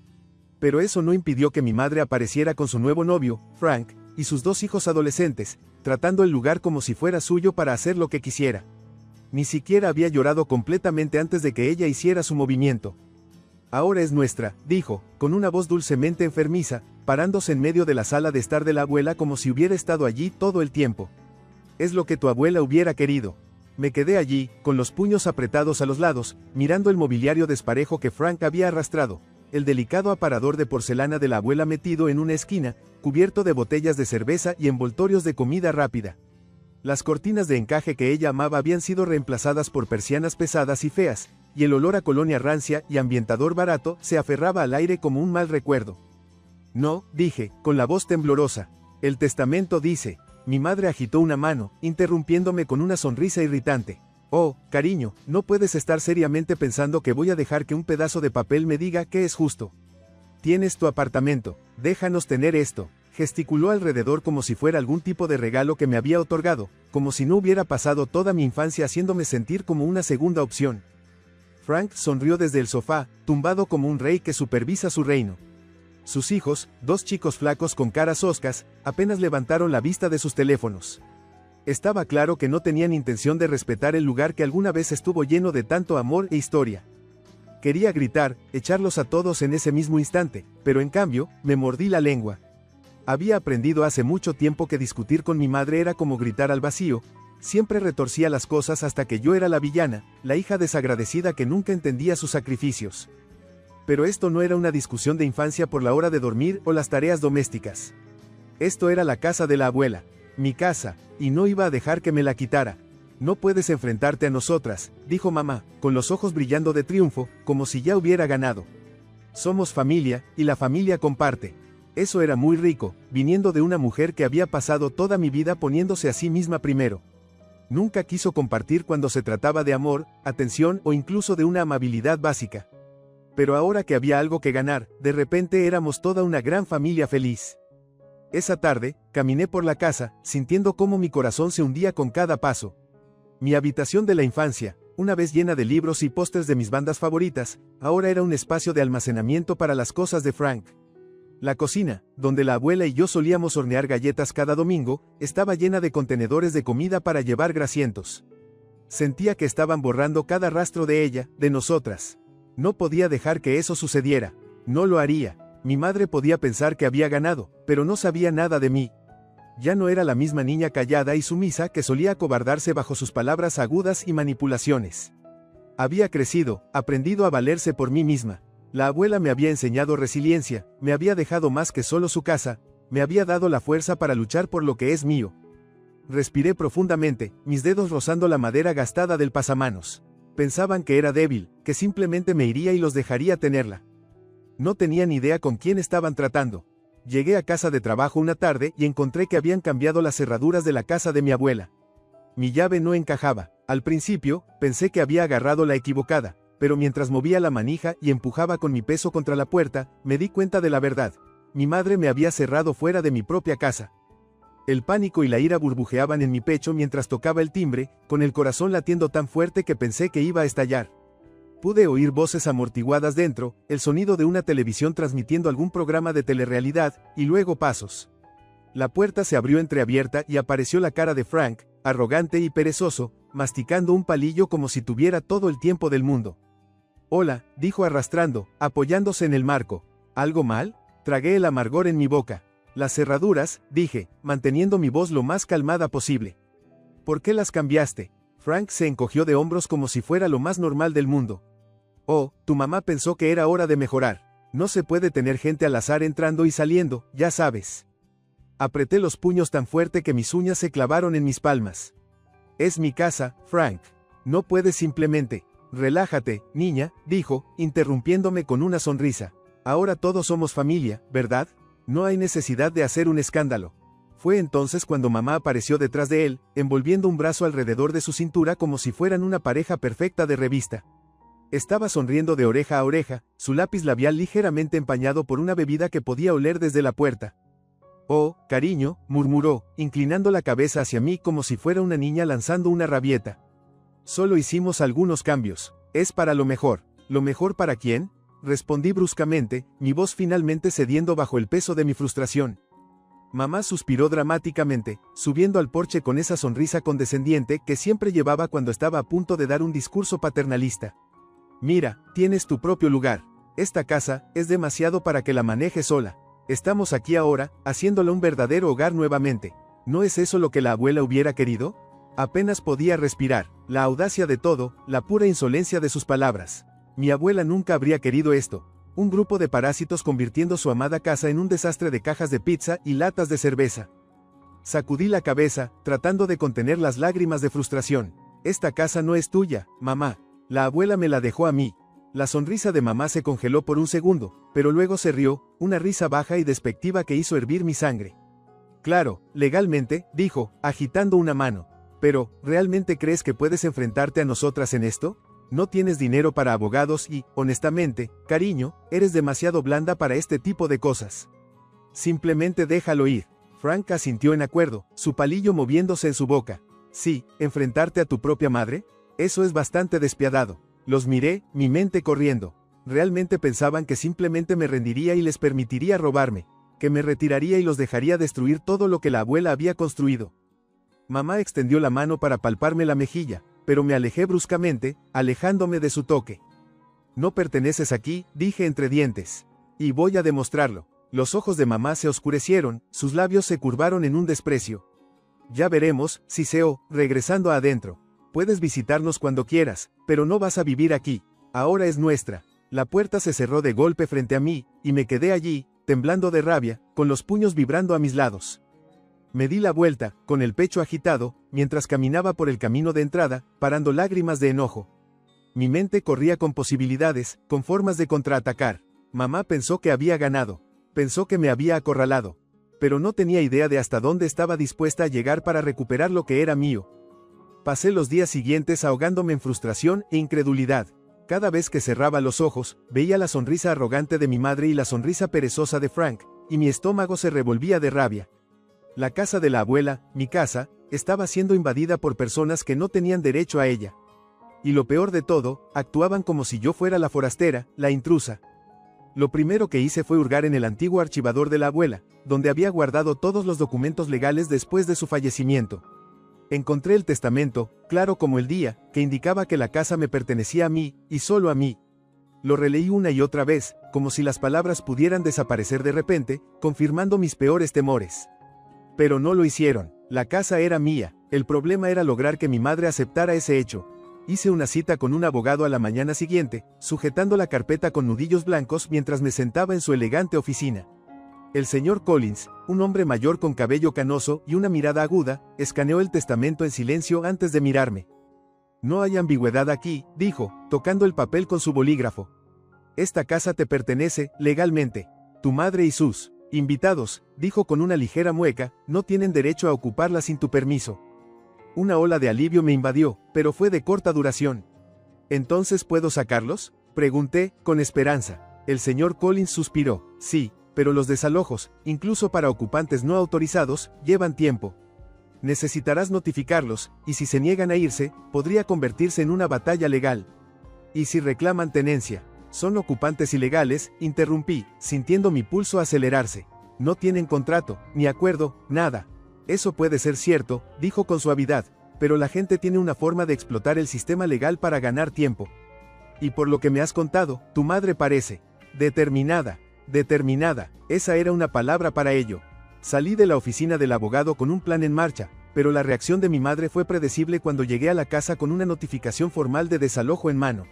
Pero eso no impidió que mi madre apareciera con su nuevo novio, Frank, y sus 2 hijos adolescentes, tratando el lugar como si fuera suyo para hacer lo que quisiera. Ni siquiera había llorado completamente antes de que ella hiciera su movimiento. Ahora es nuestra, dijo, con una voz dulcemente enfermiza, parándose en medio de la sala de estar de la abuela como si hubiera estado allí todo el tiempo. Es lo que tu abuela hubiera querido. Me quedé allí, con los puños apretados a los lados, mirando el mobiliario desparejo que Frank había arrastrado, el delicado aparador de porcelana de la abuela metido en una esquina, cubierto de botellas de cerveza y envoltorios de comida rápida. Las cortinas de encaje que ella amaba habían sido reemplazadas por persianas pesadas y feas, y el olor a colonia rancia y ambientador barato se aferraba al aire como un mal recuerdo. No, dije, con la voz temblorosa. El testamento dice. Mi madre agitó una mano, interrumpiéndome con una sonrisa irritante. Oh, cariño, no puedes estar seriamente pensando que voy a dejar que un pedazo de papel me diga qué es justo. Tienes tu apartamento, déjanos tener esto. Gesticuló alrededor como si fuera algún tipo de regalo que me había otorgado, como si no hubiera pasado toda mi infancia haciéndome sentir como una segunda opción. Frank sonrió desde el sofá, tumbado como un rey que supervisa su reino. Sus hijos, 2 chicos flacos con caras hoscas, apenas levantaron la vista de sus teléfonos. Estaba claro que no tenían intención de respetar el lugar que alguna vez estuvo lleno de tanto amor e historia. Quería gritar, echarlos a todos en ese mismo instante, pero en cambio, me mordí la lengua. Había aprendido hace mucho tiempo que discutir con mi madre era como gritar al vacío, siempre retorcía las cosas hasta que yo era la villana, la hija desagradecida que nunca entendía sus sacrificios. Pero esto no era una discusión de infancia por la hora de dormir o las tareas domésticas. Esto era la casa de la abuela, mi casa, y no iba a dejar que me la quitara. No puedes enfrentarte a nosotras, dijo mamá, con los ojos brillando de triunfo, como si ya hubiera ganado. Somos familia, y la familia comparte. Eso era muy rico, viniendo de una mujer que había pasado toda mi vida poniéndose a sí misma primero. Nunca quiso compartir cuando se trataba de amor, atención o incluso de una amabilidad básica. Pero ahora que había algo que ganar, de repente éramos toda una gran familia feliz. Esa tarde, caminé por la casa, sintiendo cómo mi corazón se hundía con cada paso. Mi habitación de la infancia, una vez llena de libros y pósters de mis bandas favoritas, ahora era un espacio de almacenamiento para las cosas de Frank. La cocina, donde la abuela y yo solíamos hornear galletas cada domingo, estaba llena de contenedores de comida para llevar grasientos. Sentía que estaban borrando cada rastro de ella, de nosotras. No podía dejar que eso sucediera. No lo haría. Mi madre podía pensar que había ganado, pero no sabía nada de mí. Ya no era la misma niña callada y sumisa que solía acobardarse bajo sus palabras agudas y manipulaciones. Había crecido, aprendido a valerse por mí misma. La abuela me había enseñado resiliencia, me había dejado más que solo su casa, me había dado la fuerza para luchar por lo que es mío. Respiré profundamente, mis dedos rozando la madera gastada del pasamanos. Pensaban que era débil, que simplemente me iría y los dejaría tenerla. No tenía ni idea con quién estaban tratando. Llegué a casa de trabajo una tarde y encontré que habían cambiado las cerraduras de la casa de mi abuela. Mi llave no encajaba. Al principio, pensé que había agarrado la equivocada, pero mientras movía la manija y empujaba con mi peso contra la puerta, me di cuenta de la verdad. Mi madre me había cerrado fuera de mi propia casa. El pánico y la ira burbujeaban en mi pecho mientras tocaba el timbre, con el corazón latiendo tan fuerte que pensé que iba a estallar. Pude oír voces amortiguadas dentro, el sonido de una televisión transmitiendo algún programa de telerrealidad, y luego pasos. La puerta se abrió entreabierta y apareció la cara de Frank, arrogante y perezoso, masticando un palillo como si tuviera todo el tiempo del mundo. «Hola», dijo arrastrando, apoyándose en el marco. «¿Algo mal?». Tragué el amargor en mi boca. «Las cerraduras», dije, manteniendo mi voz lo más calmada posible. «¿Por qué las cambiaste?». Frank se encogió de hombros como si fuera lo más normal del mundo. «Oh, tu mamá pensó que era hora de mejorar. No se puede tener gente al azar entrando y saliendo, ya sabes». Apreté los puños tan fuerte que mis uñas se clavaron en mis palmas. «Es mi casa, Frank. No puedes simplemente». «Relájate, niña», dijo, interrumpiéndome con una sonrisa. «Ahora todos somos familia, ¿verdad? No hay necesidad de hacer un escándalo». Fue entonces cuando mamá apareció detrás de él, envolviendo un brazo alrededor de su cintura como si fueran una pareja perfecta de revista. Estaba sonriendo de oreja a oreja, su lápiz labial ligeramente empañado por una bebida que podía oler desde la puerta. «Oh, cariño», murmuró, inclinando la cabeza hacia mí como si fuera una niña lanzando una rabieta. «Solo hicimos algunos cambios. Es para lo mejor». «¿Lo mejor para quién?», respondí bruscamente, mi voz finalmente cediendo bajo el peso de mi frustración. Mamá suspiró dramáticamente, subiendo al porche con esa sonrisa condescendiente que siempre llevaba cuando estaba a punto de dar un discurso paternalista. «Mira, tienes tu propio lugar. Esta casa es demasiado para que la manejes sola. Estamos aquí ahora, haciéndola un verdadero hogar nuevamente. ¿No es eso lo que la abuela hubiera querido?». Apenas podía respirar, la audacia de todo, la pura insolencia de sus palabras. Mi abuela nunca habría querido esto. Un grupo de parásitos convirtiendo su amada casa en un desastre de cajas de pizza y latas de cerveza. Sacudí la cabeza, tratando de contener las lágrimas de frustración. «Esta casa no es tuya, mamá. La abuela me la dejó a mí». La sonrisa de mamá se congeló por un segundo, pero luego se rió, una risa baja y despectiva que hizo hervir mi sangre. «Claro, legalmente», dijo, agitando una mano. «Pero, ¿realmente crees que puedes enfrentarte a nosotras en esto? No tienes dinero para abogados y, honestamente, cariño, eres demasiado blanda para este tipo de cosas. Simplemente déjalo ir». Frank asintió en acuerdo, su palillo moviéndose en su boca. «Sí, enfrentarte a tu propia madre. Eso es bastante despiadado». Los miré, mi mente corriendo. Realmente pensaban que simplemente me rendiría y les permitiría robarme, que me retiraría y los dejaría destruir todo lo que la abuela había construido. Mamá extendió la mano para palparme la mejilla, pero me alejé bruscamente, alejándome de su toque. «No perteneces aquí», dije entre dientes. «Y voy a demostrarlo». Los ojos de mamá se oscurecieron, sus labios se curvaron en un desprecio. «Ya veremos», siseó, regresando adentro. «Puedes visitarnos cuando quieras, pero no vas a vivir aquí. Ahora es nuestra». La puerta se cerró de golpe frente a mí, y me quedé allí, temblando de rabia, con los puños vibrando a mis lados. Me di la vuelta, con el pecho agitado, mientras caminaba por el camino de entrada, parando lágrimas de enojo. Mi mente corría con posibilidades, con formas de contraatacar. Mamá pensó que había ganado. Pensó que me había acorralado. Pero no tenía idea de hasta dónde estaba dispuesta a llegar para recuperar lo que era mío. Pasé los días siguientes ahogándome en frustración e incredulidad. Cada vez que cerraba los ojos, veía la sonrisa arrogante de mi madre y la sonrisa perezosa de Frank, y mi estómago se revolvía de rabia. La casa de la abuela, mi casa, estaba siendo invadida por personas que no tenían derecho a ella. Y lo peor de todo, actuaban como si yo fuera la forastera, la intrusa. Lo primero que hice fue hurgar en el antiguo archivador de la abuela, donde había guardado todos los documentos legales después de su fallecimiento. Encontré el testamento, claro como el día, que indicaba que la casa me pertenecía a mí, y solo a mí. Lo releí una y otra vez, como si las palabras pudieran desaparecer de repente, confirmando mis peores temores. Pero no lo hicieron. La casa era mía, el problema era lograr que mi madre aceptara ese hecho. Hice una cita con un abogado a la mañana siguiente, sujetando la carpeta con nudillos blancos mientras me sentaba en su elegante oficina. El señor Collins, un hombre mayor con cabello canoso y una mirada aguda, escaneó el testamento en silencio antes de mirarme. «No hay ambigüedad aquí», dijo, tocando el papel con su bolígrafo. Esta casa te pertenece, legalmente. Tu madre y sus invitados, dijo con una ligera mueca, no tienen derecho a ocuparla sin tu permiso. Una ola de alivio me invadió, pero fue de corta duración. ¿Entonces puedo sacarlos?, pregunté, con esperanza. El señor Collins suspiró. Sí, pero los desalojos, incluso para ocupantes no autorizados, llevan tiempo. Necesitarás notificarlos, y si se niegan a irse, podría convertirse en una batalla legal. ¿Y si reclaman tenencia? Son ocupantes ilegales, interrumpí, sintiendo mi pulso acelerarse. No tienen contrato, ni acuerdo, nada. Eso puede ser cierto, dijo con suavidad, pero la gente tiene una forma de explotar el sistema legal para ganar tiempo. Y por lo que me has contado, tu madre parece determinada. Determinada, esa era una palabra para ello. Salí de la oficina del abogado con un plan en marcha, pero la reacción de mi madre fue predecible cuando llegué a la casa con una notificación formal de desalojo en mano.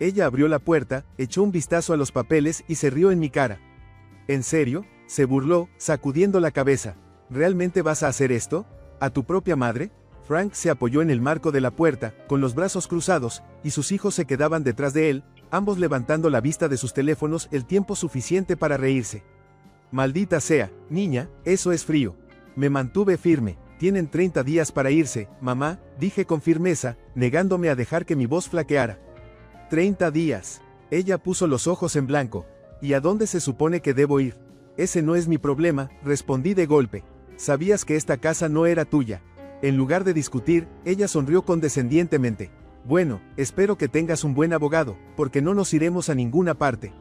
Ella abrió la puerta, echó un vistazo a los papeles y se rió en mi cara. ¿En serio?, se burló, sacudiendo la cabeza. ¿Realmente vas a hacer esto? ¿A tu propia madre? Frank se apoyó en el marco de la puerta, con los brazos cruzados, y sus hijos se quedaban detrás de él, ambos levantando la vista de sus teléfonos el tiempo suficiente para reírse. Maldita sea, niña, eso es frío. Me mantuve firme. Tienen 30 días para irse, mamá, dije con firmeza, negándome a dejar que mi voz flaqueara. 30 días. Ella puso los ojos en blanco. ¿Y a dónde se supone que debo ir? Ese no es mi problema, respondí de golpe. Sabías que esta casa no era tuya. En lugar de discutir, ella sonrió condescendientemente. Bueno, espero que tengas un buen abogado, porque no nos iremos a ninguna parte.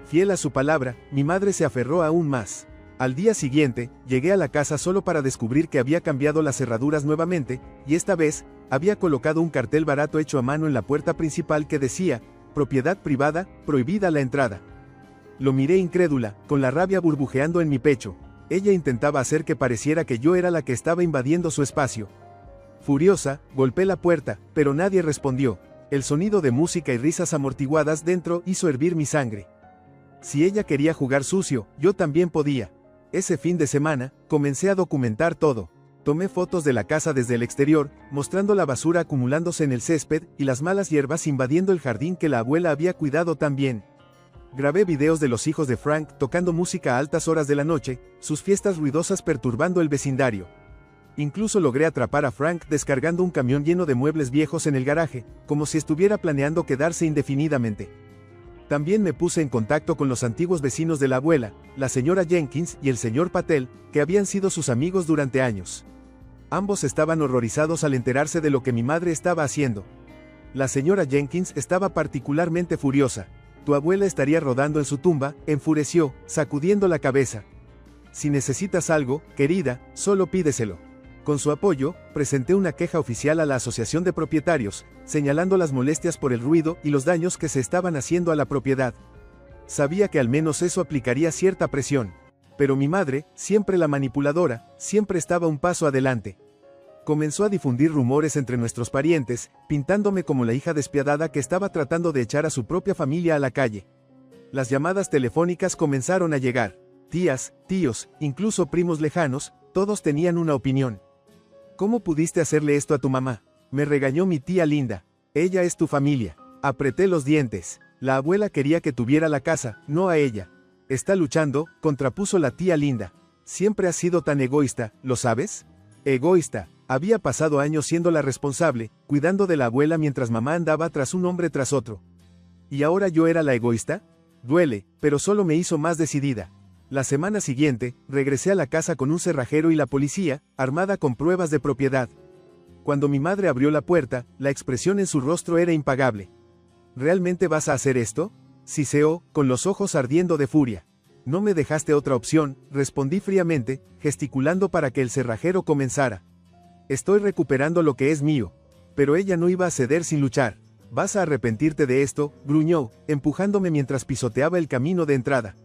Fiel a su palabra, mi madre se aferró aún más. Al día siguiente, llegué a la casa solo para descubrir que había cambiado las cerraduras nuevamente, y esta vez, había colocado un cartel barato hecho a mano en la puerta principal que decía, propiedad privada, prohibida la entrada. Lo miré incrédula, con la rabia burbujeando en mi pecho. Ella intentaba hacer que pareciera que yo era la que estaba invadiendo su espacio. Furiosa, golpeé la puerta, pero nadie respondió. El sonido de música y risas amortiguadas dentro hizo hervir mi sangre. Si ella quería jugar sucio, yo también podía. Ese fin de semana, comencé a documentar todo. Tomé fotos de la casa desde el exterior, mostrando la basura acumulándose en el césped y las malas hierbas invadiendo el jardín que la abuela había cuidado tan bien. Grabé videos de los hijos de Frank tocando música a altas horas de la noche, sus fiestas ruidosas perturbando el vecindario. Incluso logré atrapar a Frank descargando un camión lleno de muebles viejos en el garaje, como si estuviera planeando quedarse indefinidamente. También me puse en contacto con los antiguos vecinos de la abuela, la señora Jenkins y el señor Patel, que habían sido sus amigos durante años. Ambos estaban horrorizados al enterarse de lo que mi madre estaba haciendo. La señora Jenkins estaba particularmente furiosa. Tu abuela estaría rodando en su tumba, enfureció, sacudiendo la cabeza. Si necesitas algo, querida, solo pídeselo. Con su apoyo, presenté una queja oficial a la Asociación de Propietarios, señalando las molestias por el ruido y los daños que se estaban haciendo a la propiedad. Sabía que al menos eso aplicaría cierta presión. Pero mi madre, siempre la manipuladora, siempre estaba un paso adelante. Comenzó a difundir rumores entre nuestros parientes, pintándome como la hija despiadada que estaba tratando de echar a su propia familia a la calle. Las llamadas telefónicas comenzaron a llegar. Tías, tíos, incluso primos lejanos, todos tenían una opinión. ¿Cómo pudiste hacerle esto a tu mamá? Me regañó mi tía Linda. Ella es tu familia. Apreté los dientes. La abuela quería que tuviera la casa, no a ella. Está luchando, contrapuso la tía Linda. Siempre has sido tan egoísta, ¿lo sabes? Egoísta. Había pasado años siendo la responsable, cuidando de la abuela mientras mamá andaba tras un hombre tras otro. ¿Y ahora yo era la egoísta? Duele, pero solo me hizo más decidida. La semana siguiente, regresé a la casa con un cerrajero y la policía, armada con pruebas de propiedad. Cuando mi madre abrió la puerta, la expresión en su rostro era impagable. ¿Realmente vas a hacer esto? Siseó, con los ojos ardiendo de furia. No me dejaste otra opción, respondí fríamente, gesticulando para que el cerrajero comenzara. Estoy recuperando lo que es mío. Pero ella no iba a ceder sin luchar. Vas a arrepentirte de esto, gruñó, empujándome mientras pisoteaba el camino de entrada.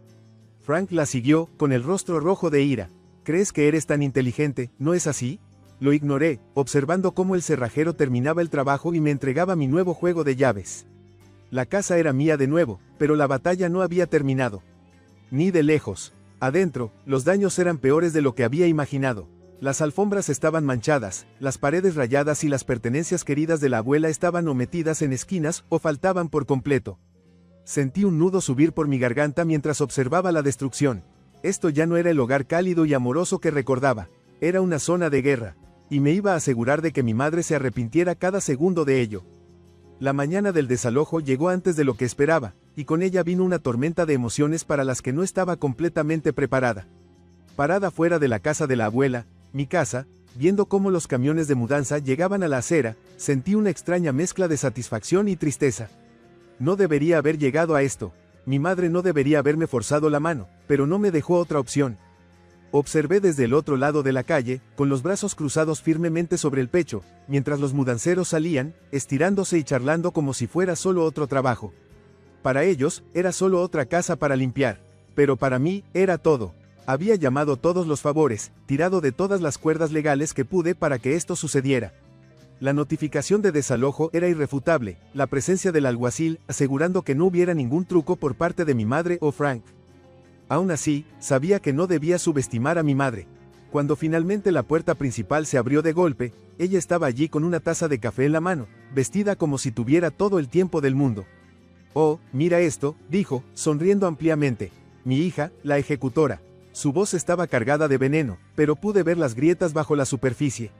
Frank la siguió, con el rostro rojo de ira. ¿Crees que eres tan inteligente, no es así? Lo ignoré, observando cómo el cerrajero terminaba el trabajo y me entregaba mi nuevo juego de llaves. La casa era mía de nuevo, pero la batalla no había terminado. Ni de lejos. Adentro, los daños eran peores de lo que había imaginado. Las alfombras estaban manchadas, las paredes rayadas y las pertenencias queridas de la abuela estaban o metidas en esquinas o faltaban por completo. Sentí un nudo subir por mi garganta mientras observaba la destrucción. Esto ya no era el hogar cálido y amoroso que recordaba. Era una zona de guerra. Y me iba a asegurar de que mi madre se arrepintiera cada segundo de ello. La mañana del desalojo llegó antes de lo que esperaba, y con ella vino una tormenta de emociones para las que no estaba completamente preparada. Parada fuera de la casa de la abuela, mi casa, viendo cómo los camiones de mudanza llegaban a la acera, sentí una extraña mezcla de satisfacción y tristeza. No debería haber llegado a esto. Mi madre no debería haberme forzado la mano, pero no me dejó otra opción. Observé desde el otro lado de la calle, con los brazos cruzados firmemente sobre el pecho, mientras los mudanceros salían, estirándose y charlando como si fuera solo otro trabajo. Para ellos, era solo otra casa para limpiar, pero para mí, era todo. Había llamado todos los favores, tirado de todas las cuerdas legales que pude para que esto sucediera. La notificación de desalojo era irrefutable, la presencia del alguacil asegurando que no hubiera ningún truco por parte de mi madre o Frank. Aún así, sabía que no debía subestimar a mi madre. Cuando finalmente la puerta principal se abrió de golpe, ella estaba allí con una taza de café en la mano, vestida como si tuviera todo el tiempo del mundo. «Oh, mira esto», dijo, sonriendo ampliamente. «Mi hija, la ejecutora». Su voz estaba cargada de veneno, pero pude ver las grietas bajo la superficie.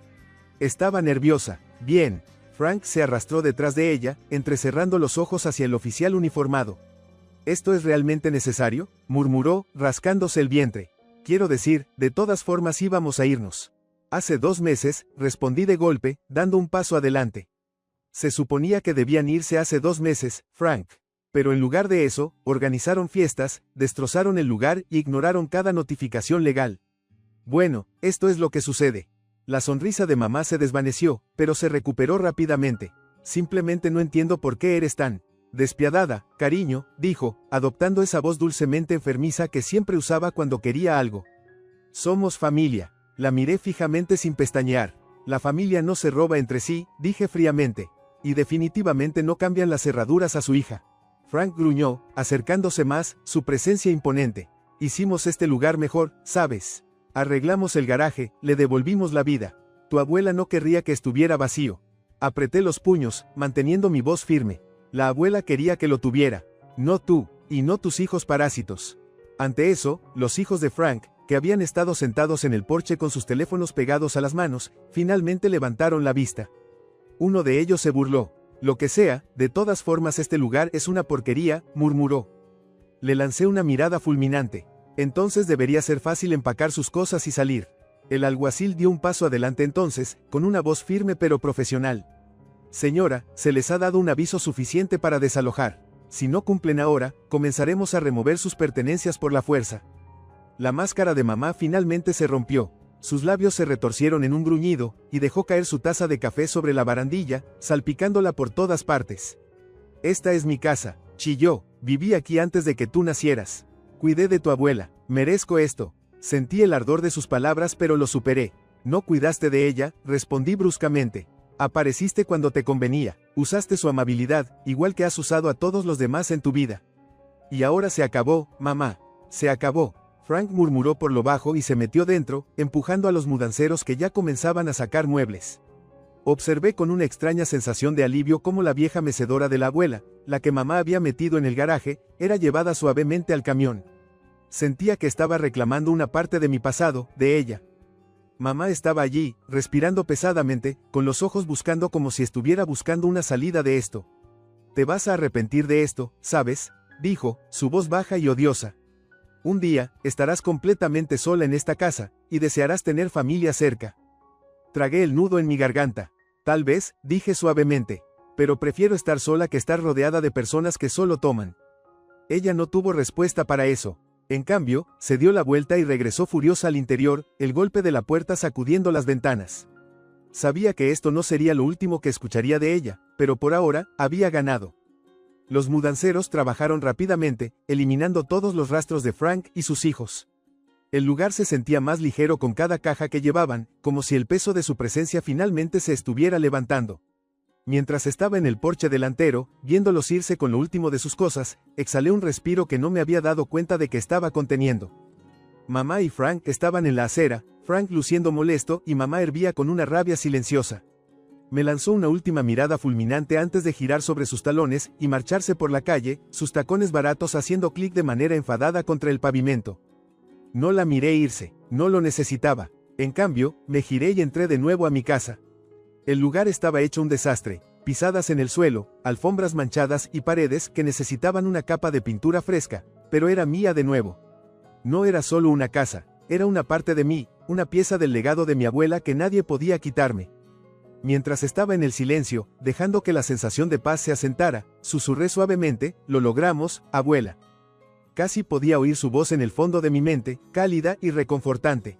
Estaba nerviosa. «Bien». Frank se arrastró detrás de ella, entrecerrando los ojos hacia el oficial uniformado. «¿Esto es realmente necesario?», murmuró, rascándose el vientre. «Quiero decir, de todas formas íbamos a irnos». «Hace 2 meses», respondí de golpe, dando un paso adelante. «Se suponía que debían irse hace 2 meses, Frank. Pero en lugar de eso, organizaron fiestas, destrozaron el lugar y ignoraron cada notificación legal». «Bueno, esto es lo que sucede». La sonrisa de mamá se desvaneció, pero se recuperó rápidamente. «Simplemente no entiendo por qué eres tan despiadada, cariño», dijo, adoptando esa voz dulcemente enfermiza que siempre usaba cuando quería algo. «Somos familia». La miré fijamente sin pestañear. «La familia no se roba entre sí», dije fríamente. «Y definitivamente no cambian las cerraduras a su hija». Frank gruñó, acercándose más, su presencia imponente. «Hicimos este lugar mejor, ¿sabes? Arreglamos el garaje, le devolvimos la vida. Tu abuela no querría que estuviera vacío». Apreté los puños, manteniendo mi voz firme. «La abuela quería que lo tuviera. No tú, y no tus hijos parásitos». Ante eso, los hijos de Frank, que habían estado sentados en el porche con sus teléfonos pegados a las manos, finalmente levantaron la vista. Uno de ellos se burló. «Lo que sea, de todas formas este lugar es una porquería», murmuró. Le lancé una mirada fulminante. Entonces debería ser fácil empacar sus cosas y salir. El alguacil dio un paso adelante entonces, con una voz firme pero profesional. «Señora, se les ha dado un aviso suficiente para desalojar. Si no cumplen ahora, comenzaremos a remover sus pertenencias por la fuerza». La máscara de mamá finalmente se rompió. Sus labios se retorcieron en un gruñido, y dejó caer su taza de café sobre la barandilla, salpicándola por todas partes. «Esta es mi casa», chilló. «Viví aquí antes de que tú nacieras. Cuidé de tu abuela. Merezco esto». Sentí el ardor de sus palabras pero lo superé. «No cuidaste de ella», respondí bruscamente. «Apareciste cuando te convenía. Usaste su amabilidad, igual que has usado a todos los demás en tu vida. Y ahora se acabó, mamá. Se acabó». Frank murmuró por lo bajo y se metió dentro, empujando a los mudanceros que ya comenzaban a sacar muebles. Observé con una extraña sensación de alivio cómo la vieja mecedora de la abuela, la que mamá había metido en el garaje, era llevada suavemente al camión. Sentía que estaba reclamando una parte de mi pasado, de ella. Mamá estaba allí, respirando pesadamente, con los ojos buscando como si estuviera buscando una salida de esto. «Te vas a arrepentir de esto, ¿sabes?», dijo, su voz baja y odiosa. «Un día, estarás completamente sola en esta casa, y desearás tener familia cerca». Tragué el nudo en mi garganta. «Tal vez», dije suavemente, «pero prefiero estar sola que estar rodeada de personas que solo toman». Ella no tuvo respuesta para eso. En cambio, se dio la vuelta y regresó furiosa al interior, el golpe de la puerta sacudiendo las ventanas. Sabía que esto no sería lo último que escucharía de ella, pero por ahora, había ganado. Los mudanceros trabajaron rápidamente, eliminando todos los rastros de Frank y sus hijos. El lugar se sentía más ligero con cada caja que llevaban, como si el peso de su presencia finalmente se estuviera levantando. Mientras estaba en el porche delantero, viéndolos irse con lo último de sus cosas, exhalé un respiro que no me había dado cuenta de que estaba conteniendo. Mamá y Frank estaban en la acera, Frank luciendo molesto y mamá hervía con una rabia silenciosa. Me lanzó una última mirada fulminante antes de girar sobre sus talones y marcharse por la calle, sus tacones baratos haciendo clic de manera enfadada contra el pavimento. No la miré irse, no lo necesitaba. En cambio, me giré y entré de nuevo a mi casa. El lugar estaba hecho un desastre, pisadas en el suelo, alfombras manchadas y paredes que necesitaban una capa de pintura fresca, pero era mía de nuevo. No era solo una casa, era una parte de mí, una pieza del legado de mi abuela que nadie podía quitarme. Mientras estaba en el silencio, dejando que la sensación de paz se asentara, susurré suavemente, «Lo logramos, abuela». Casi podía oír su voz en el fondo de mi mente, cálida y reconfortante.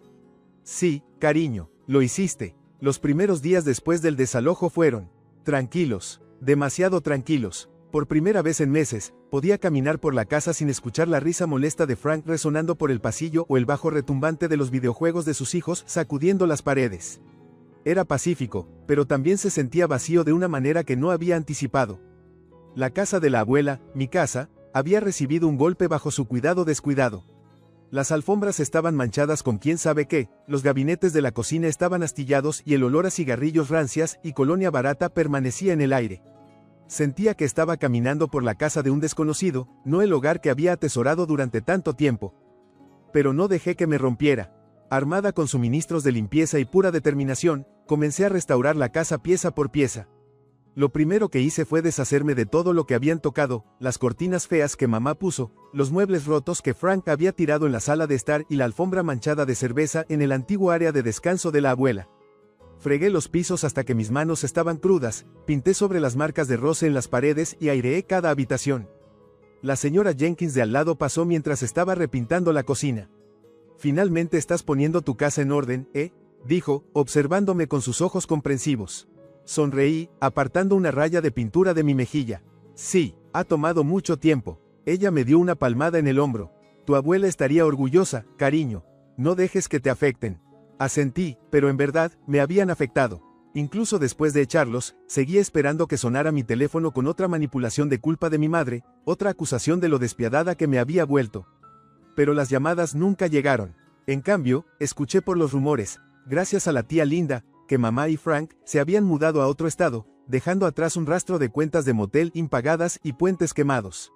«Sí, cariño, lo hiciste». Los primeros días después del desalojo fueron tranquilos, demasiado tranquilos. Por primera vez en meses, podía caminar por la casa sin escuchar la risa molesta de Frank resonando por el pasillo o el bajo retumbante de los videojuegos de sus hijos sacudiendo las paredes. Era pacífico, pero también se sentía vacío de una manera que no había anticipado. La casa de la abuela, mi casa, había recibido un golpe bajo su cuidado descuidado. Las alfombras estaban manchadas con quién sabe qué, los gabinetes de la cocina estaban astillados y el olor a cigarrillos rancias y colonia barata permanecía en el aire. Sentía que estaba caminando por la casa de un desconocido, no el hogar que había atesorado durante tanto tiempo. Pero no dejé que me rompiera. Armada con suministros de limpieza y pura determinación, comencé a restaurar la casa pieza por pieza. Lo primero que hice fue deshacerme de todo lo que habían tocado, las cortinas feas que mamá puso, los muebles rotos que Frank había tirado en la sala de estar y la alfombra manchada de cerveza en el antiguo área de descanso de la abuela. Fregué los pisos hasta que mis manos estaban crudas, pinté sobre las marcas de roce en las paredes y aireé cada habitación. La señora Jenkins de al lado pasó mientras estaba repintando la cocina. «Finalmente estás poniendo tu casa en orden, ¿eh?», dijo, observándome con sus ojos comprensivos. Sonreí, apartando una raya de pintura de mi mejilla. «Sí, ha tomado mucho tiempo». Ella me dio una palmada en el hombro. «Tu abuela estaría orgullosa, cariño. No dejes que te afecten». Asentí, pero en verdad, me habían afectado. Incluso después de echarlos, seguía esperando que sonara mi teléfono con otra manipulación de culpa de mi madre, otra acusación de lo despiadada que me había vuelto. Pero las llamadas nunca llegaron. En cambio, escuché por los rumores, gracias a la tía Linda, que mamá y Frank se habían mudado a otro estado, dejando atrás un rastro de cuentas de motel impagadas y puentes quemados.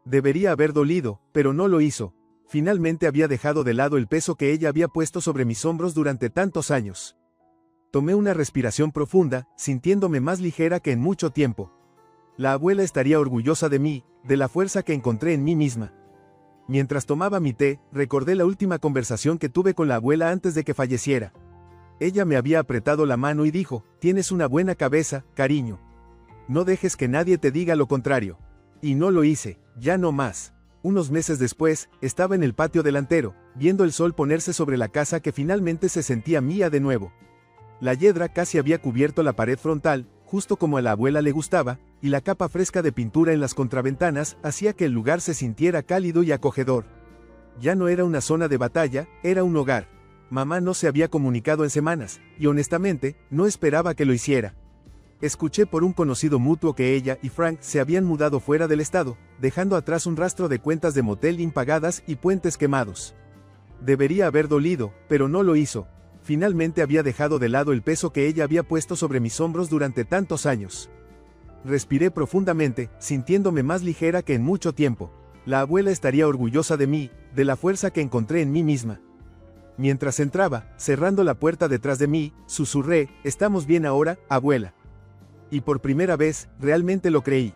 Debería haber dolido, pero no lo hizo. Finalmente había dejado de lado el peso que ella había puesto sobre mis hombros durante tantos años. Tomé una respiración profunda, sintiéndome más ligera que en mucho tiempo. La abuela estaría orgullosa de mí, de la fuerza que encontré en mí misma. Mientras tomaba mi té, recordé la última conversación que tuve con la abuela antes de que falleciera. Ella me había apretado la mano y dijo, «Tienes una buena cabeza, cariño. No dejes que nadie te diga lo contrario». Y no lo hice, ya no más. Unos meses después, estaba en el patio delantero, viendo el sol ponerse sobre la casa que finalmente se sentía mía de nuevo. La hiedra casi había cubierto la pared frontal, justo como a la abuela le gustaba, y la capa fresca de pintura en las contraventanas hacía que el lugar se sintiera cálido y acogedor. Ya no era una zona de batalla, era un hogar. Mamá no se había comunicado en semanas, y honestamente, no esperaba que lo hiciera. Escuché por un conocido mutuo que ella y Frank se habían mudado fuera del estado, dejando atrás un rastro de cuentas de motel impagadas y puentes quemados. Debería haber dolido, pero no lo hizo. Finalmente había dejado de lado el peso que ella había puesto sobre mis hombros durante tantos años. Respiré profundamente, sintiéndome más ligera que en mucho tiempo. La abuela estaría orgullosa de mí, de la fuerza que encontré en mí misma. Mientras entraba, cerrando la puerta detrás de mí, susurré, «Estamos bien ahora, abuela». Y por primera vez, realmente lo creí.